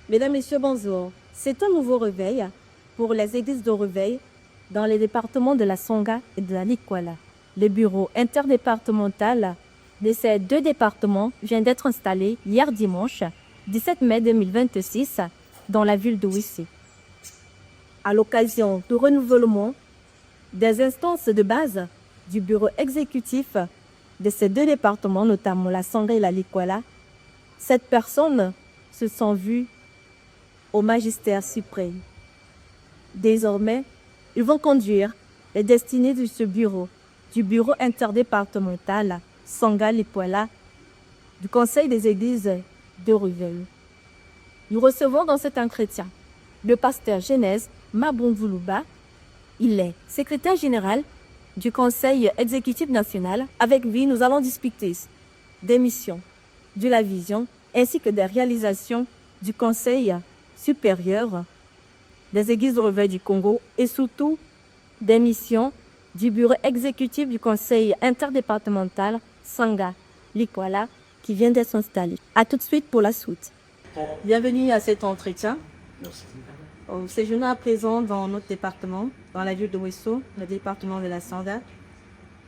Mesdames, Messieurs, bonjour. C'est un nouveau réveil pour les églises de réveil dans les départements de la Songa et de la Likwala. Le bureau interdépartemental de ces deux départements vient d'être installé hier dimanche, 17 mai 2026, dans la ville de Wissé. À l'occasion du renouvellement des instances de base du bureau exécutif de ces deux départements, notamment la Songa et la Likwala, cette personne se sont vues au magistère suprême. Désormais, ils vont conduire les destinées de ce bureau, du bureau interdépartemental Songa-Likwala, du Conseil des églises de Ruvel. Nous recevons dans cet entretien le pasteur Genèse Mabonvoulouba. Il est secrétaire général du Conseil exécutif national. Avec lui, nous allons discuter des missions, de la vision, ainsi que des réalisations du Conseil supérieur des églises de réveil du Congo et surtout des missions du bureau exécutif du Conseil interdépartemental Songa-Likwala qui vient d'être installé. A tout de suite pour la suite. Bienvenue à cet entretien. Merci. Au séjour à présent dans notre département, dans la ville de Wesso, le département de la Songa.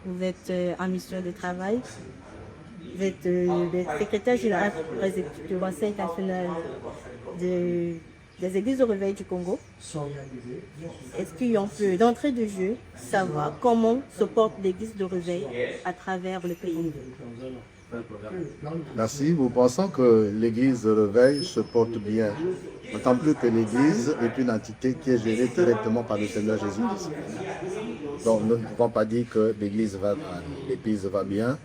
Vous êtes en mission de travail. Vous êtes le secrétaire général du Conseil national des églises de réveil du Congo. Est-ce qu'on peut, d'entrée de jeu, savoir comment se porte l'église de réveil à travers le pays? Merci. Nous pensons que l'église de réveil se porte bien. D'autant plus que l'église est une entité qui est gérée directement par le Seigneur Jésus-Christ. Donc nous ne pouvons pas dire que l'église va bien,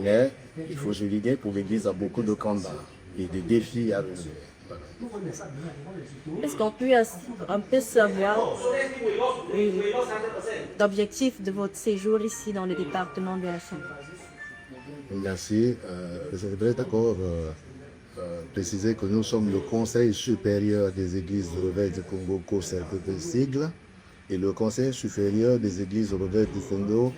mais il faut souligner que l'église a beaucoup de combats et de défis à relever. Est-ce qu'on peut savoir l'objectif de votre séjour ici dans le département de la Songa? Merci. Je voudrais d'abord préciser que nous sommes le Conseil supérieur des églises de réveil du Congo, COSERCO de sigle, et le Conseil supérieur des églises de réveil du Congo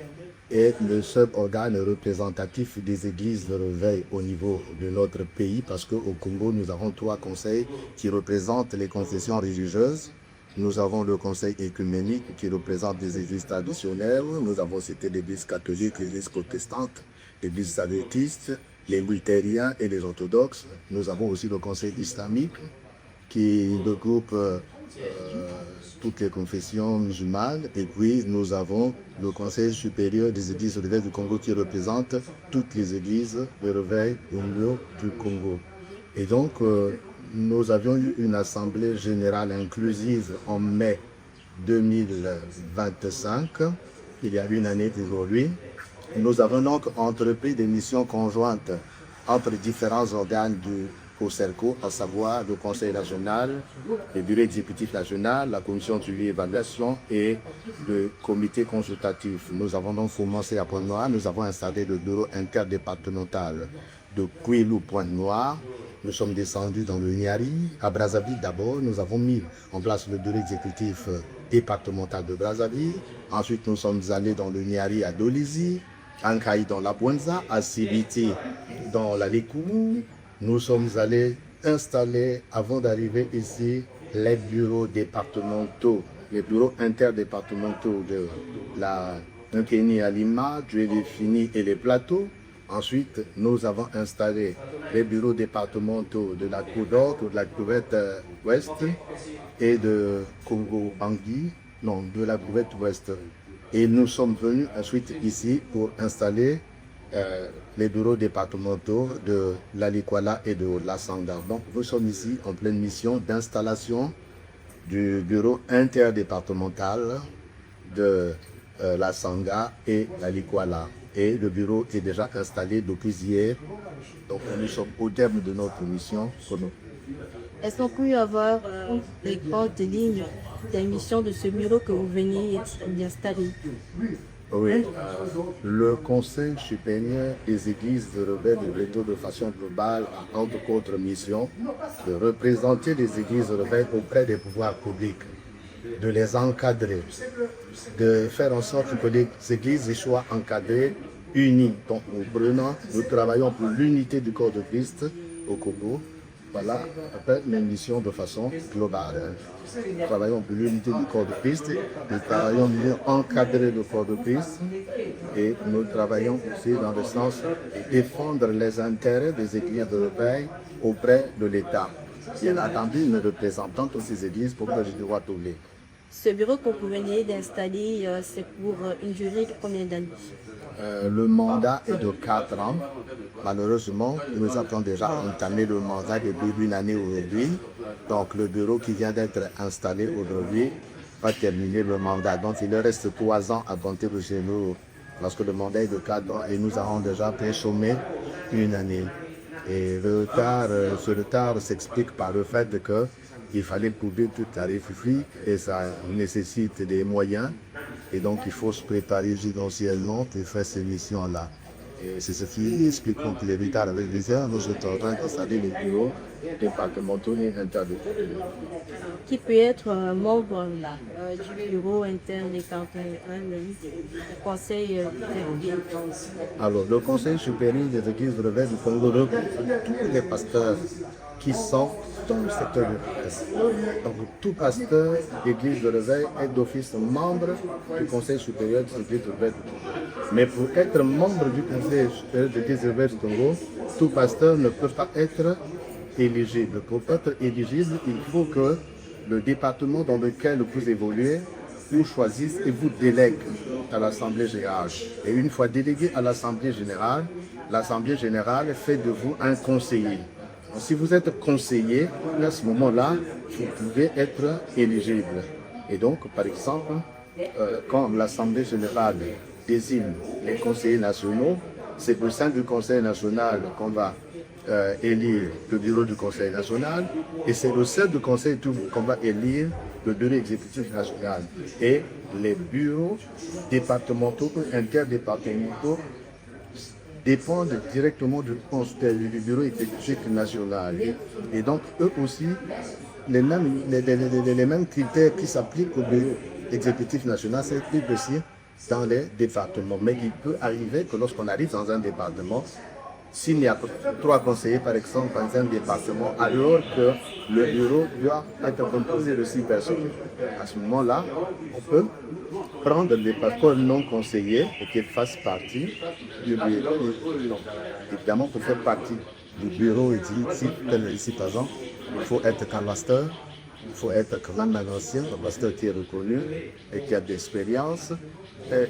est le seul organe représentatif des églises de réveil au niveau de notre pays, parce qu'au Congo, nous avons 3 conseils qui représentent les confessions religieuses. Nous avons le conseil écuménique qui représente des églises traditionnelles. Nous avons cité l'église catholique, l'église protestante, l'église adventiste, les luthériens et les orthodoxes. Nous avons aussi le conseil islamique qui regroupe toutes les confessions musulmanes. Et puis nous avons le conseil supérieur des églises de réveil du Congo qui représente toutes les églises de réveil au niveau du Congo. Et donc nous avions eu une assemblée générale inclusive en mai 2025, il y a une année d'aujourd'hui. Nous avons donc entrepris des missions conjointes entre différents organes du COSERCO, à savoir le Conseil national, le Bureau exécutif national, la Commission de suivi et évaluation et le Comité consultatif. Nous avons donc commencé à Pointe-Noire, nous avons installé le bureau interdépartemental de Kouilou-Pointe-Noire. Nous sommes descendus dans le Niari. À Brazzaville d'abord, nous avons mis en place le bureau exécutif départemental de Brazzaville. Ensuite, nous sommes allés dans le Niari à Dolizy, Ankaï dans la Bouenza, à Sibiti dans la Likoumou. Nous sommes allés installer, avant d'arriver ici, les bureaux départementaux, les bureaux interdépartementaux de la Nkeni à Lima, Djoué-Fini et les plateaux. Ensuite, nous avons installé les bureaux départementaux de la Côte-Nord, de la Cuvette Ouest et de Congo-Bangui, non, de la Cuvette Ouest. Et nous sommes venus ensuite ici pour installer les bureaux départementaux de la Likwala et de la Songa. Donc, nous sommes ici en pleine mission d'installation du bureau interdépartemental de la Songa et la Likwala. Et le bureau est déjà installé depuis hier. Donc, nous sommes au terme de notre mission. Est-ce qu'on peut avoir les grandes lignes des missions de ce bureau que vous venez d'installer? Oui, le Conseil supérieur des églises de réveil de réseau de façon globale a entre autres mission de représenter les églises de réveil auprès des pouvoirs publics, de les encadrer, de faire en sorte que les églises soient encadrées, unies. Donc nous travaillons pour l'unité du corps de Christ au Congo voilà, après les missions de façon globale. Nous travaillons pour l'unité du corps de Christ, nous travaillons pour encadrer le corps de Christ et nous travaillons aussi dans le sens de défendre les intérêts des églises de réveil auprès de l'État. Bien entendu, une représentante de ces églises pour que je dois tourner. Ce bureau que vous venez d'installer, c'est pour une durée de combien d'années? Le mandat est de 4 ans. Malheureusement, nous avons déjà entamé le mandat depuis une année aujourd'hui. Donc le bureau qui vient d'être installé aujourd'hui va terminer le mandat. Donc il reste 3 ans à compter de chez nous lorsque le mandat est de 4 ans et nous avons déjà fait chômer une année. Et ce retard s'explique par le fait qu'il fallait couvrir toute la réfugie et ça nécessite des moyens. Et donc, il faut se préparer judiciairement pour faire ces missions-là. Et c'est ce qui explique que les retards avec les heures, nous sommes en train d'installer les bureaux départementaux et interdépartementaux. Qui peut être membre du bureau interdépartemental du conseil des Alors, le Conseil supérieur des églises de réveil du Congo regroupe tous les pasteurs qui sont dans le secteur de presse. Donc, tout pasteur d'église de réveil est d'office membre du Conseil supérieur des églises de réveil du Congo. Mais pour être membre du Conseil supérieur des églises de réveil du Congo, tout pasteur ne peut pas être éligible. Pour être éligible, il faut que le département dans lequel vous évoluez vous choisisse et vous délègue à l'Assemblée générale. Et une fois délégué à l'Assemblée générale fait de vous un conseiller. Donc, si vous êtes conseiller, à ce moment-là, vous pouvez être éligible. Et donc, par exemple, quand l'Assemblée générale désigne les conseillers nationaux, c'est au sein du Conseil national qu'on va élire le bureau du Conseil national et c'est au sein du Conseil qu'on va élire le bureau exécutif national. Et les bureaux départementaux ou interdépartementaux dépendent directement du bureau exécutif national. Et donc, eux aussi, les mêmes critères qui s'appliquent au bureau exécutif national s'appliquent aussi dans les départements. Mais il peut arriver que lorsqu'on arrive dans un département, s'il y a 3 conseillers, par exemple, dans un département, alors que le bureau doit être composé de 6 personnes, à ce moment-là, on peut prendre les personnes non conseillers et qu'ils fassent partie du bureau. Donc, évidemment, pour faire partie du bureau ici, par exemple, il faut être qu'un master, il faut être quand même un ancien, un pasteur qui est reconnu et qui a de l'expérience.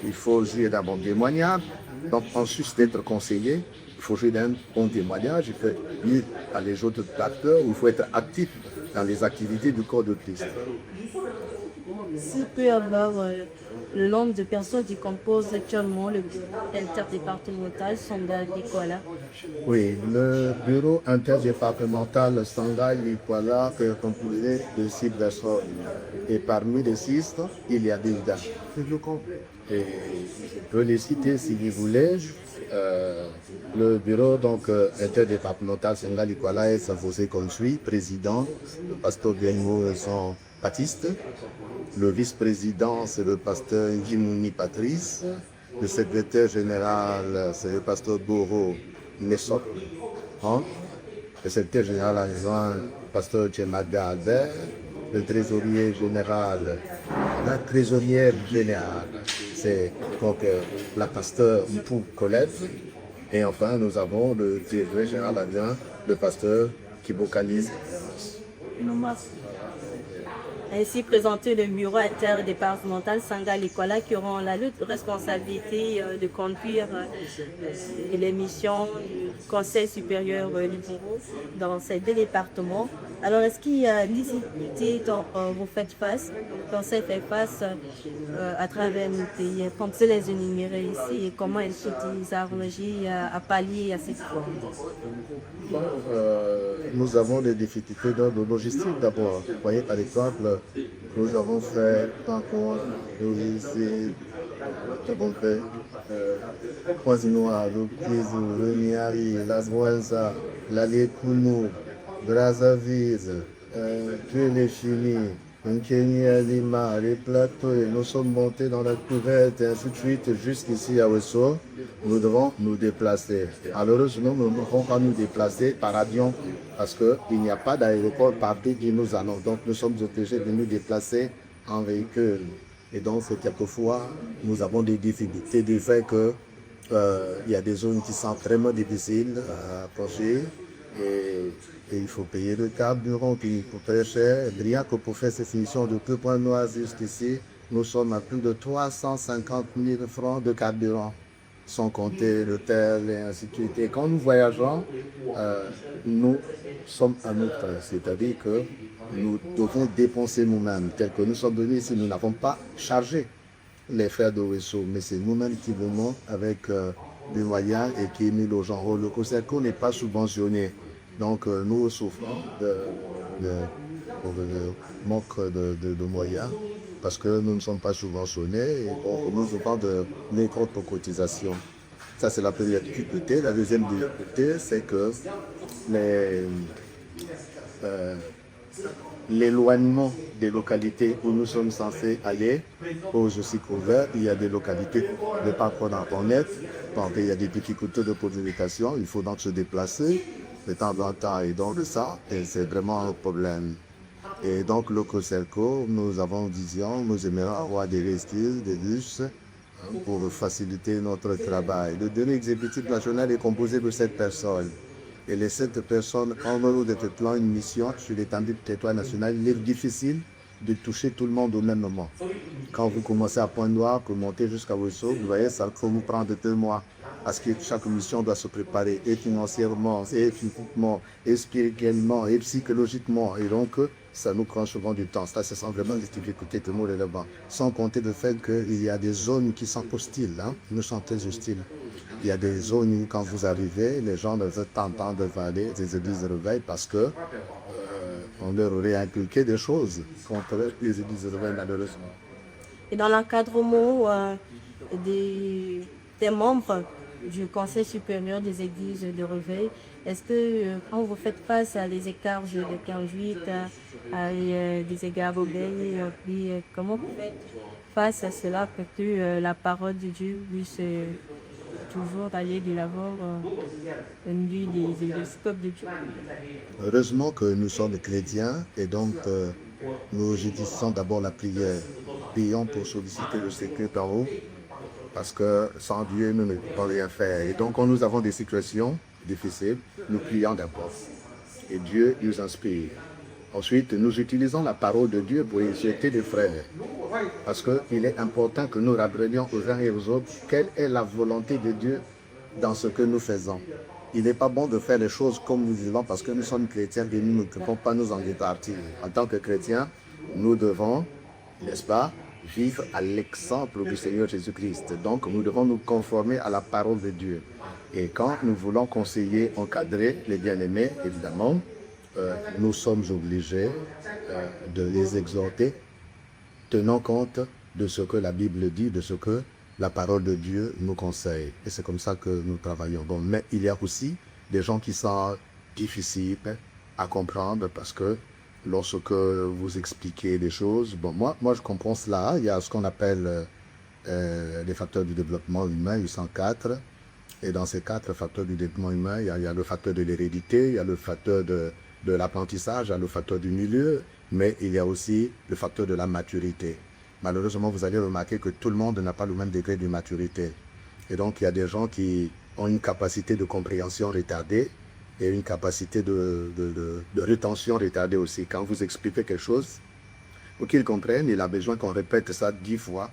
Il faut jouer d'un bon témoignage. Donc, en sus d'être conseiller, il faut jouer d'un bon témoignage. Il faut lire à les autres acteurs, il faut être actif dans les activités du corps de Christ. S'il peut y avoir le nombre de personnes qui composent actuellement le bureau interdépartemental Sangha-Likoala. Oui, le bureau interdépartemental Sangha-Likoala est composé de 6 personnes. Et parmi les 6, il y a des dames. Et je peux les citer si vous voulez. Le bureau interdépartemental Sangha-Likoala est composé comme suit: président, le pasteur Bengo son Baptiste. Le vice-président, c'est le pasteur Ngimouni Patrice. Le secrétaire général, c'est le pasteur Boro Nessop. Le secrétaire général adjoint, le pasteur Tchemaga Albert. Le trésorier général, la trésorière générale, c'est donc la pasteur Mpou Colette. Et enfin, nous avons le trésorier général adjoint, le pasteur qui vocalise. Ainsi présenter le bureau interdépartemental Sangha-Likoala qui auront la responsabilité de conduire les missions du Conseil supérieur du bureau dans ces 2 départements. Alors, est-ce qu'il y a une difficulté dont vous faites face, le Conseil fait face à travers nos pays? Comme vous les énumérer ici et comment elles s'utilisent à arranger, à pallier à ces problèmes? Nous avons des difficultés dans le logistique d'abord. Vous voyez, par exemple, nous avons fait Poisinoa, Rukizu, Reniari, Las Buenza, Lalekunu, Brazzaville, Tuelechini, Kenya, Lima, les plateaux, et nous sommes montés dans la cuvette, et ainsi de suite, jusqu'ici à Wesso. Nous devons nous déplacer. Malheureusement, nous ne pouvons pas nous déplacer par avion parce qu'il n'y a pas d'aéroport partout où nous allons. Donc, nous sommes obligés de nous déplacer en véhicule. Et donc, quelquefois, nous avons des difficultés du fait que il y a des zones qui sont vraiment difficiles à approcher. Et il faut payer le carburant qui coûte très cher. Rien que pour faire ces finitions de peu point noir jusqu'ici, nous sommes à plus de 350 000 francs de carburant, sans compter l'hôtel et ainsi de suite. Et quand nous voyageons, nous sommes à notre train, c'est-à-dire que nous devons dépenser nous-mêmes. Tel que nous sommes venus ici, nous n'avons pas chargé les frais de Wesso, mais c'est nous-mêmes qui venons avec des moyens et qui mis aux gens. Le COSERCO n'est pas subventionné. Donc nous souffrons de manque de moyens parce que nous ne sommes pas subventionnés et donc nous souffrons de micro-cotisations. Ça, c'est la première difficulté. La deuxième difficulté, c'est que l'éloignement des localités où nous sommes censés aller pose aussi couvert. Il y a des localités de parcours d'Internet, donc il y a des difficultés de communication, il faut donc se déplacer de temps en temps et donc ça, c'est vraiment un problème. Et donc le COSERCO, nous avons vision, nous aimerions avoir des vestiges, des bus pour faciliter notre travail. Le bureau exécutif national est composé de 7 personnes. Et les 7 personnes ont développé une mission sur l'étendue du territoire national. Il est difficile de toucher tout le monde au même moment. Quand vous commencez à Pointe-Noire, pour monter jusqu'à Wesso, vous voyez, ça peut vous prendre 2 mois. Parce que chaque mission doit se préparer, et financièrement, et physiquement, et spirituellement, et psychologiquement. Et donc, ça nous prend souvent du temps. Ça, ce sont vraiment des difficultés que nous relevons. Sans compter le fait qu'il y a des zones qui sont hostiles. Nous sommes très hostiles. Il y a des zones où, quand vous arrivez, les gens ne veulent pas entendre parler des églises de réveil parce que on leur aurait inculqué des choses contre les églises de réveil, malheureusement. Et dans l'encadrement des membres du Conseil supérieur des églises de réveil, est-ce que quand vous faites face à des écarts de conduite, à des égards obéis, puis comment vous faites face à cela pour que la parole de Dieu puisse toujours aller de l'avant au niveau des scopes de Dieu? Heureusement que nous sommes chrétiens et donc nous utilisons d'abord la prière. Prions pour solliciter le secret en haut parce que sans Dieu, nous ne pouvons rien faire. Et donc, quand nous avons des situations difficiles, nous prions d'abord. Et Dieu nous inspire. Ensuite, nous utilisons la parole de Dieu pour insulter les frères. Parce qu'il est important que nous rappelions aux uns et aux autres quelle est la volonté de Dieu dans ce que nous faisons. Il n'est pas bon de faire les choses comme nous vivons parce que nous sommes chrétiens et nous ne pouvons pas nous en départir. En tant que chrétiens, nous devons, n'est-ce pas, vivre à l'exemple du Seigneur Jésus-Christ. Donc, nous devons nous conformer à la parole de Dieu. Et quand nous voulons conseiller, encadrer les bien-aimés, évidemment, nous sommes obligés de les exhorter, tenant compte de ce que la Bible dit, de ce que la parole de Dieu nous conseille. Et c'est comme ça que nous travaillons. Bon, mais il y a aussi des gens qui sont difficiles à comprendre parce que lorsque vous expliquez des choses, bon, moi je comprends cela. Il y a ce qu'on appelle les facteurs du développement humain, ils sont 4. Et dans ces 4 facteurs du développement humain, il y a le facteur de l'hérédité, il y a le facteur de l'apprentissage, il y a le facteur du milieu, mais il y a aussi le facteur de la maturité. Malheureusement, vous allez remarquer que tout le monde n'a pas le même degré de maturité. Et donc, il y a des gens qui ont une capacité de compréhension retardée et une capacité de rétention retardée aussi. Quand vous expliquez quelque chose, pour qu'ils comprennent, il a besoin qu'on répète ça 10 fois,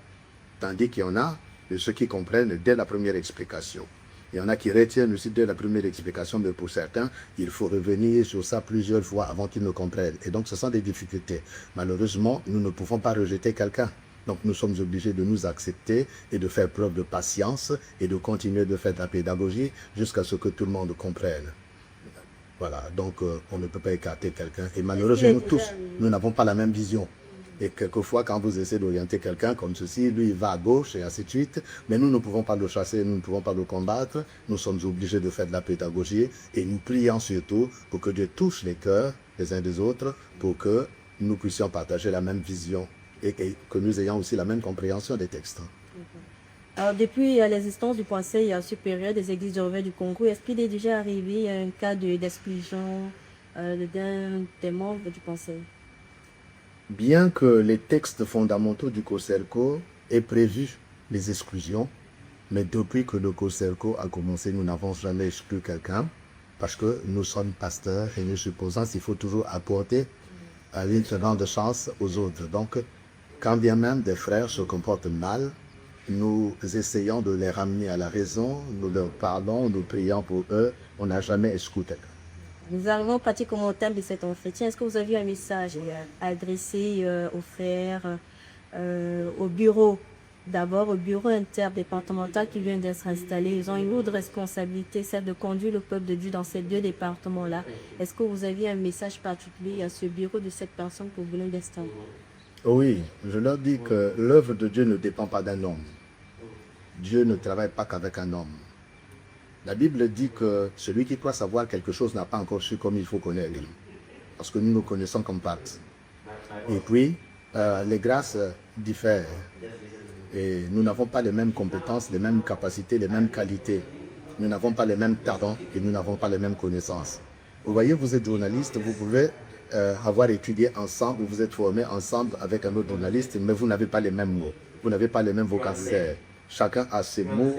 tandis qu'il y en a de ceux qui comprennent dès la première explication. Il y en a qui retiennent aussi dès la première explication, mais pour certains, il faut revenir sur ça plusieurs fois avant qu'ils ne comprennent. Et donc, ce sont des difficultés. Malheureusement, nous ne pouvons pas rejeter quelqu'un. Donc, nous sommes obligés de nous accepter et de faire preuve de patience et de continuer de faire de la pédagogie jusqu'à ce que tout le monde comprenne. Voilà, donc on ne peut pas écarter quelqu'un. Et malheureusement, nous tous, nous n'avons pas la même vision. Et quelquefois, quand vous essayez d'orienter quelqu'un comme ceci, lui, il va à gauche et ainsi de suite. Mais nous ne pouvons pas le chasser, nous ne pouvons pas le combattre. Nous sommes obligés de faire de la pédagogie et nous prions surtout pour que Dieu touche les cœurs des uns des autres, pour que nous puissions partager la même vision et que nous ayons aussi la même compréhension des textes. Alors, depuis l'existence du Conseil supérieur des Églises du Réveil du Congo, est-ce qu'il est déjà arrivé un cas d'exclusion d'un des membres du Conseil? Bien que les textes fondamentaux du COSERCO aient prévu les exclusions, mais depuis que le COSERCO a commencé, nous n'avons jamais exclu quelqu'un parce que nous sommes pasteurs et nous supposons qu'il faut toujours apporter une seconde chance aux autres. Donc, quand bien même des frères se comportent mal, nous essayons de les ramener à la raison, nous leur parlons, nous prions pour eux, on n'a jamais exclu quelqu'un. Nous arrivons pratiquement au thème de cet entretien. Est-ce que vous avez un message à adresser aux frères, au bureau? D'abord, au bureau interdépartemental qui vient d'être installé, ils ont une lourde responsabilité, celle de conduire le peuple de Dieu dans ces deux départements-là. Est-ce que vous avez un message particulier à ce bureau de cette personne que vous venez d'installer? Oui, je leur dis que l'œuvre de Dieu ne dépend pas d'un homme. Dieu ne travaille pas qu'avec un homme. La Bible dit que celui qui croit savoir quelque chose n'a pas encore su comme il faut connaître. Parce que nous nous connaissons comme parts. Et puis, les grâces diffèrent. Et nous n'avons pas les mêmes compétences, les mêmes capacités, les mêmes qualités. Nous n'avons pas les mêmes talents et nous n'avons pas les mêmes connaissances. Vous voyez, vous êtes journaliste, vous pouvez avoir étudié ensemble, vous êtes formé ensemble avec un autre journaliste, mais vous n'avez pas les mêmes mots, vous n'avez pas les mêmes vocabulaires. Chacun a ses mots,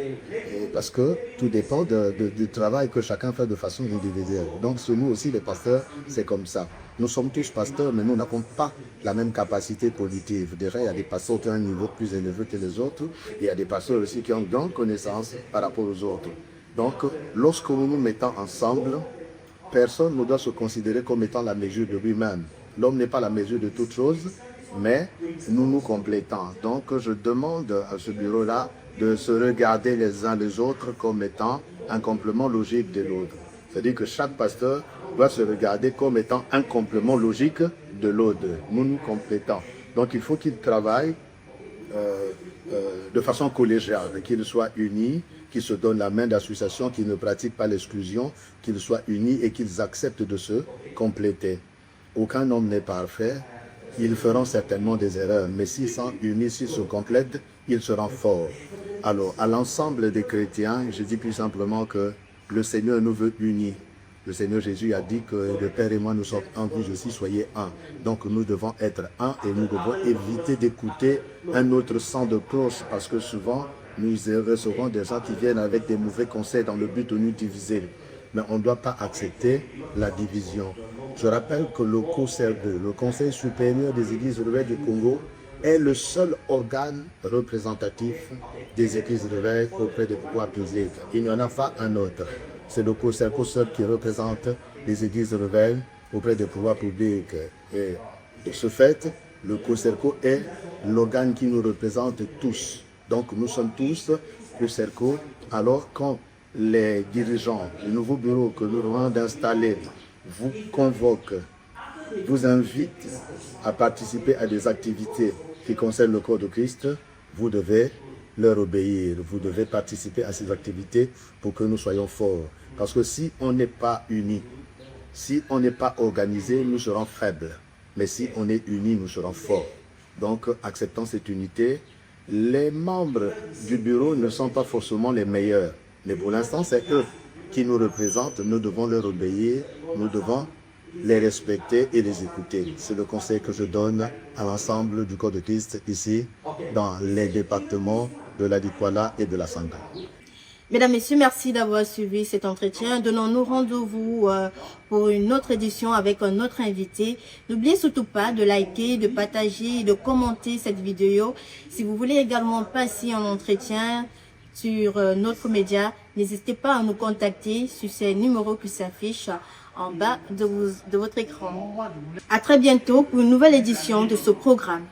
parce que tout dépend du travail que chacun fait de façon individuelle. Donc, sur nous aussi, les pasteurs, c'est comme ça. Nous sommes tous pasteurs, mais nous n'avons pas la même capacité cognitive. Déjà, il y a des pasteurs qui ont un niveau plus élevé que les autres, et il y a des pasteurs aussi qui ont une grande connaissance par rapport aux autres. Donc, lorsque nous nous mettons ensemble, personne ne doit se considérer comme étant la mesure de lui-même. L'homme n'est pas la mesure de toute chose, mais nous nous complétons. Donc, je demande à ce bureau-là de se regarder les uns les autres comme étant un complément logique de l'autre. C'est-à-dire que chaque pasteur doit se regarder comme étant un complément logique de l'autre. Nous nous complétons. Donc, il faut qu'il travaille de façon collégiale, qu'ils soient unis, qu'ils se donnent la main d'association, qu'ils ne pratiquent pas l'exclusion, qu'ils soient unis et qu'ils acceptent de se compléter. Aucun homme n'est parfait, ils feront certainement des erreurs, mais s'ils sont unis, s'ils se complètent, ils seront forts. Alors, à l'ensemble des chrétiens, je dis plus simplement que le Seigneur nous veut unis. Le Seigneur Jésus a dit que le Père et moi nous sommes un, vous aussi soyez un. Donc nous devons être un et nous devons éviter d'écouter un autre sang de cloche parce que souvent nous recevons des gens qui viennent avec des mauvais conseils dans le but de nous diviser. Mais on ne doit pas accepter la division. Je rappelle que le COSERCO, le Conseil supérieur des Églises du Réveil du Congo, est le seul organe représentatif des Églises du Réveil auprès des pouvoirs publics. Il n'y en a pas un autre. C'est le COSERCO seul qui représente les Églises du Réveil auprès des pouvoirs publics. Et de ce fait, le COSERCO est l'organe qui nous représente tous. Donc nous sommes tous COSERCO. Alors quand les dirigeants du nouveau bureau que nous venons d'installer vous convoquent, vous invitent à participer à des activités qui concernent le corps de Christ, vous devez leur obéir, vous devez participer à ces activités pour que nous soyons forts. Parce que si on n'est pas unis, si on n'est pas organisé, nous serons faibles. Mais si on est unis, nous serons forts. Donc, acceptons cette unité. Les membres du bureau ne sont pas forcément les meilleurs. Mais pour l'instant, c'est eux qui nous représentent. Nous devons leur obéir, nous devons les respecter et les écouter. C'est le conseil que je donne à l'ensemble du corps de Christ ici, dans les départements de la Likwala et de la Sangha. Mesdames, Messieurs, merci d'avoir suivi cet entretien. Donnons-nous rendez-vous pour une autre édition avec un autre invité. N'oubliez surtout pas de liker, de partager, de commenter cette vidéo. Si vous voulez également passer un entretien sur notre média, n'hésitez pas à nous contacter sur ces numéros qui s'affichent en bas de votre écran. À très bientôt pour une nouvelle édition de ce programme.